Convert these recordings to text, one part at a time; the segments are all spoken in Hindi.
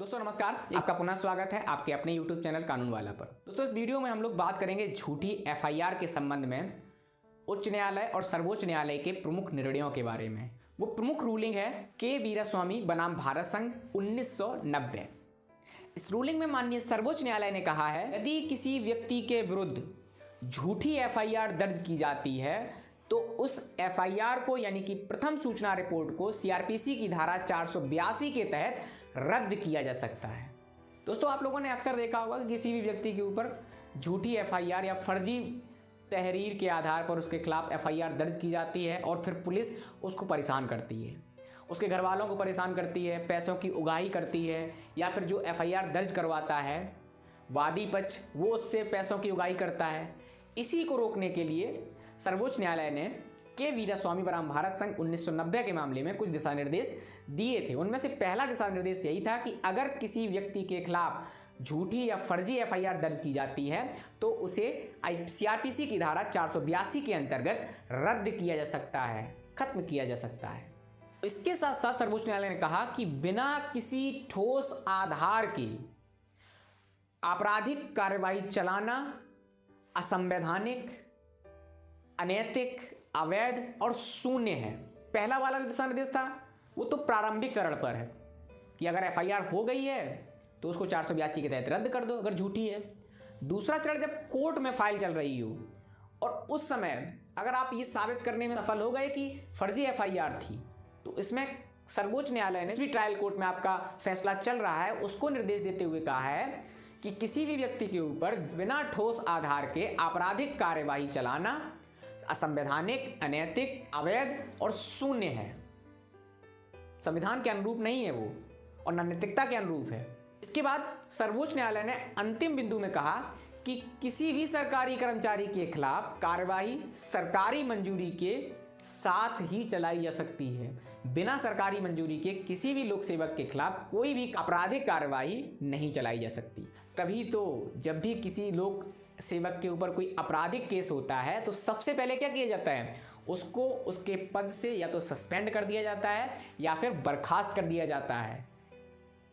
दोस्तों नमस्कार, आपका पुनः स्वागत है आपके अपने YouTube चैनल कानून वाला पर। दोस्तों इस वीडियो में हम लोग बात करेंगे झूठी FIR के संबंध में उच्च न्यायालय और सर्वोच्च न्यायालय के प्रमुख निर्णयों के बारे में। वो प्रमुख रूलिंग है के वीरास्वामी बनाम भारत संघ 1990। इस रूलिंग में माननीय सर्वोच्च न्यायालय ने कहा है, यदि किसी व्यक्ति के विरुद्ध झूठी FIR दर्ज की जाती है तो उस FIR को यानी कि प्रथम सूचना रिपोर्ट को CRPC की धारा 482 के तहत रद्द किया जा सकता है। दोस्तों आप लोगों ने अक्सर देखा होगा कि किसी भी व्यक्ति के ऊपर झूठी FIR या फर्जी तहरीर के आधार पर उसके खिलाफ FIR दर्ज की जाती है और फिर पुलिस उसको परेशान करती है, उसके घर वालों को परेशान करती है, पैसों की उगाही करती है, या फिर जो FIR दर्ज करवाता है वादी पक्ष वो उससे पैसों की उगाही करता है। इसी को रोकने के लिए सर्वोच्च न्यायालय ने के वीरास्वामी बनाम भारत संघ 1990 के मामले में कुछ दिशा निर्देश दिए थे। उनमें से पहला दिशा निर्देश यही था कि अगर किसी व्यक्ति के खिलाफ झूठी या फर्जी FIR दर्ज की जाती है तो उसे CRPC की धारा 482 के अंतर्गत रद्द किया जा सकता है, खत्म किया जा सकता है। इसके साथ साथ सर्वोच्च न्यायालय ने कहा कि बिना किसी ठोस आधार के आपराधिक कार्रवाई चलाना असंवैधानिक, अनैतिक, अवैध और शून्य है। पहला वाला जो दिशा निर्देश था वो तो प्रारंभिक चरण पर है कि अगर FIR हो गई है तो उसको 482 के तहत रद्द कर दो अगर झूठी है। दूसरा चरण जब कोर्ट में फाइल चल रही हो और उस समय अगर आप ये साबित करने में सफल हो गए कि फर्जी FIR थी तो इसमें सर्वोच्च न्यायालय ने भी ट्रायल कोर्ट में आपका फैसला चल रहा है उसको निर्देश देते हुए कहा है कि किसी भी व्यक्ति के ऊपर बिना ठोस आधार के आपराधिक कार्यवाही चलाना असंवैधानिक, अनैतिक, अवैध और शून्य है। संविधान के अनुरूप नहीं है वो और न नैतिकता के अनुरूप है। इसके बाद सर्वोच्च न्यायालय ने अंतिम बिंदु में कहा कि किसी भी सरकारी कर्मचारी के खिलाफ कार्यवाही सरकारी मंजूरी के साथ ही चलाई जा सकती है। बिना सरकारी मंजूरी के किसी भी लोक सेवक के खिलाफ कोई भी आपराधिक कार्यवाही नहीं चलाई जा सकती। तभी तो जब भी किसी लोक सेवक के ऊपर कोई आपराधिक केस होता है तो सबसे पहले क्या किया जाता है, उसको उसके पद से या तो सस्पेंड कर दिया जाता है या फिर बर्खास्त कर दिया जाता है,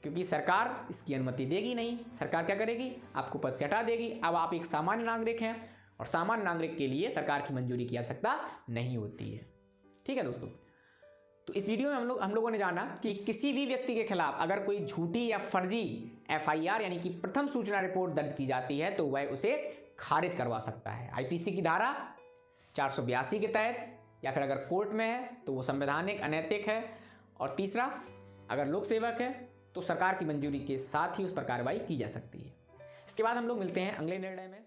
क्योंकि सरकार इसकी अनुमति देगी नहीं। सरकार क्या करेगी, आपको पद से हटा देगी। अब आप एक सामान्य नागरिक हैं और सामान्य नागरिक के लिए सरकार की मंजूरी की आवश्यकता नहीं होती है। ठीक है दोस्तों, तो इस वीडियो में हम लोगों ने जाना कि किसी भी व्यक्ति के खिलाफ अगर कोई झूठी या फर्जी FIR यानी कि प्रथम सूचना रिपोर्ट दर्ज की जाती है तो वह उसे खारिज करवा सकता है IPC की धारा 482 के तहत, या फिर अगर कोर्ट में है तो वो संवैधानिक, अनैतिक है, और तीसरा अगर लोक सेवक है तो सरकार की मंजूरी के साथ ही उस पर कार्रवाई की जा सकती है। इसके बाद हम लोग मिलते हैं अगले निर्णय में।